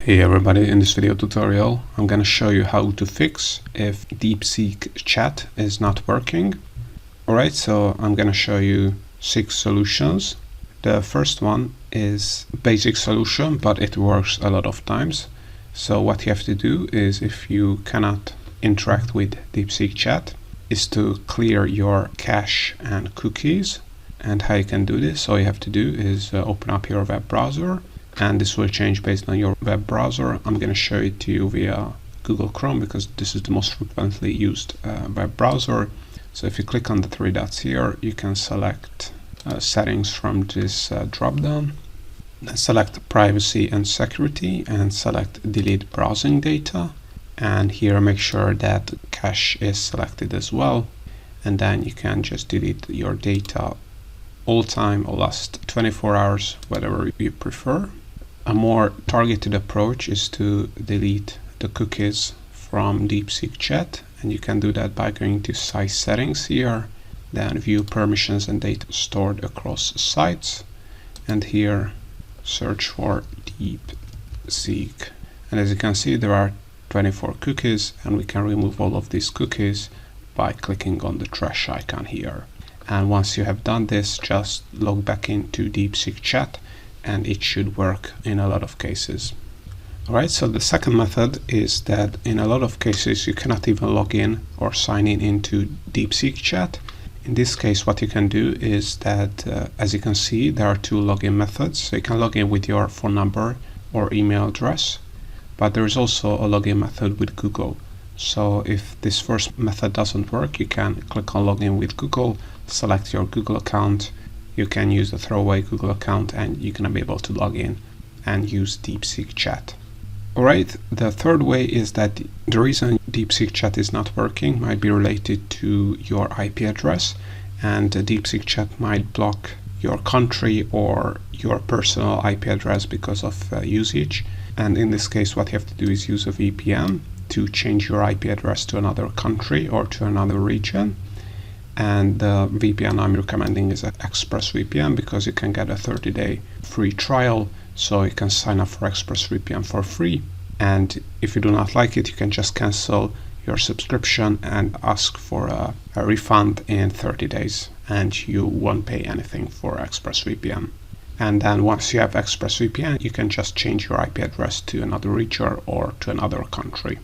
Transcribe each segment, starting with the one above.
Hey everybody, in this video tutorial I'm going to show you how to fix if DeepSeek Chat is not working. Alright, so I'm going to show you 6 solutions. The first one is a basic solution, but it works a lot of times. So what you have to do is, if you cannot interact with DeepSeek Chat, is to clear your cache and cookies. And how you can do this, all you have to do is open up your web browser, and this will change based on your web browser. I'm going to show it to you via Google Chrome because this is the most frequently used web browser. So if you click on the 3 dots here, you can select settings from this drop down. Select privacy and security and select delete browsing data. And here make sure that cache is selected as well. And then you can just delete your data all time or last 24 hours, whatever you prefer. A more targeted approach is to delete the cookies from DeepSeek Chat, and you can do that by going to site settings here, then view permissions and data stored across sites, and here search for DeepSeek. And as you can see, there are 24 cookies, and we can remove all of these cookies by clicking on the trash icon here. And once you have done this, just log back into DeepSeek Chat and it should work in a lot of cases. Alright, so the second method is that in a lot of cases you cannot even log in or sign in into DeepSeek Chat. In this case, what you can do is that, as you can see, there are 2 login methods. So you can log in with your phone number or email address, but there is also a login method with Google. So if this first method doesn't work, you can click on login with Google, select your Google account. You can use the throwaway Google account and you're going to be able to log in and use DeepSeek Chat. Alright, the third way is that the reason DeepSeek Chat is not working might be related to your IP address, and DeepSeek Chat might block your country or your personal IP address because of usage. And in this case, what you have to do is use a VPN to change your IP address to another country or to another region. And the VPN I'm recommending is ExpressVPN because you can get a 30-day free trial, so you can sign up for ExpressVPN for free. And if you do not like it, you can just cancel your subscription and ask for a refund in 30 days, and you won't pay anything for ExpressVPN. And then once you have ExpressVPN, you can just change your IP address to another region or to another country.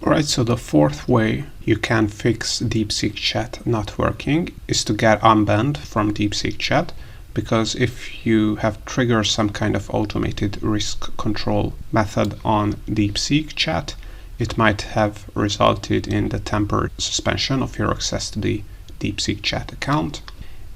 Alright, so the fourth way you can fix DeepSeek Chat not working is to get unbanned from DeepSeek Chat, because if you have triggered some kind of automated risk control method on DeepSeek Chat, it might have resulted in the temporary suspension of your access to the DeepSeek Chat account.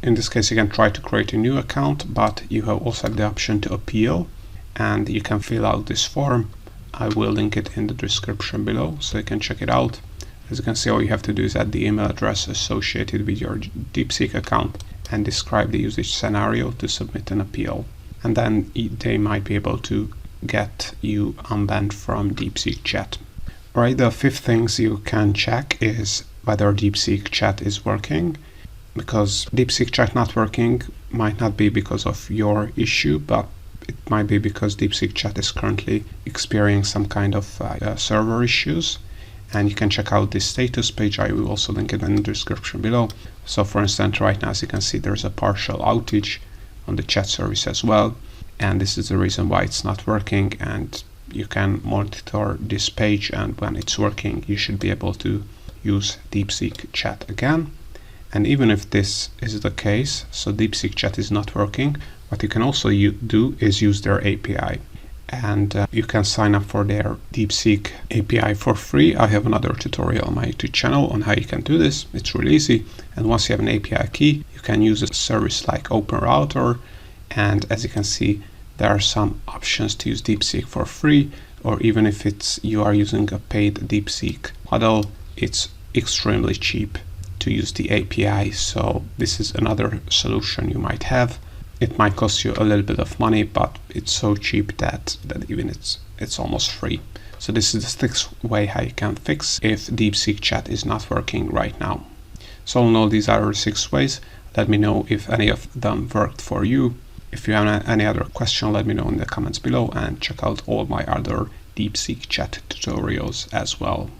In this case, you can try to create a new account, but you have also the option to appeal, and you can fill out this form. I will link it in the description below so you can check it out. As you can see, all you have to do is add the email address associated with your DeepSeek account and describe the usage scenario to submit an appeal. And then they might be able to get you unbanned from DeepSeek Chat. Alright, the fifth things you can check is whether DeepSeek Chat is working, because DeepSeek Chat not working might not be because of your issue, but it might be because DeepSeek Chat is currently experiencing some kind of server issues. And you can check out this status page. I will also link it in the description below. So for instance, right now, as you can see, there's a partial outage on the chat service as well. And this is the reason why it's not working. And you can monitor this page, and when it's working, you should be able to use DeepSeek Chat again. And even if this is the case, so DeepSeek Chat is not working, what you can also do is use their API. And you can sign up for their DeepSeek API for free. I have another tutorial on my YouTube channel on how you can do this. It's really easy. And once you have an API key, you can use a service like OpenRouter. And as you can see, there are some options to use DeepSeek for free, or even if you are using a paid DeepSeek model, it's extremely cheap to use the API. So this is another solution you might have. It might cost you a little bit of money, but it's so cheap that even it's almost free. So this is the 6th way how you can fix if DeepSeek Chat is not working right now. So all in all, these are 6 ways. Let me know if any of them worked for you. If you have any other question, let me know in the comments below, and check out all my other DeepSeek Chat tutorials as well.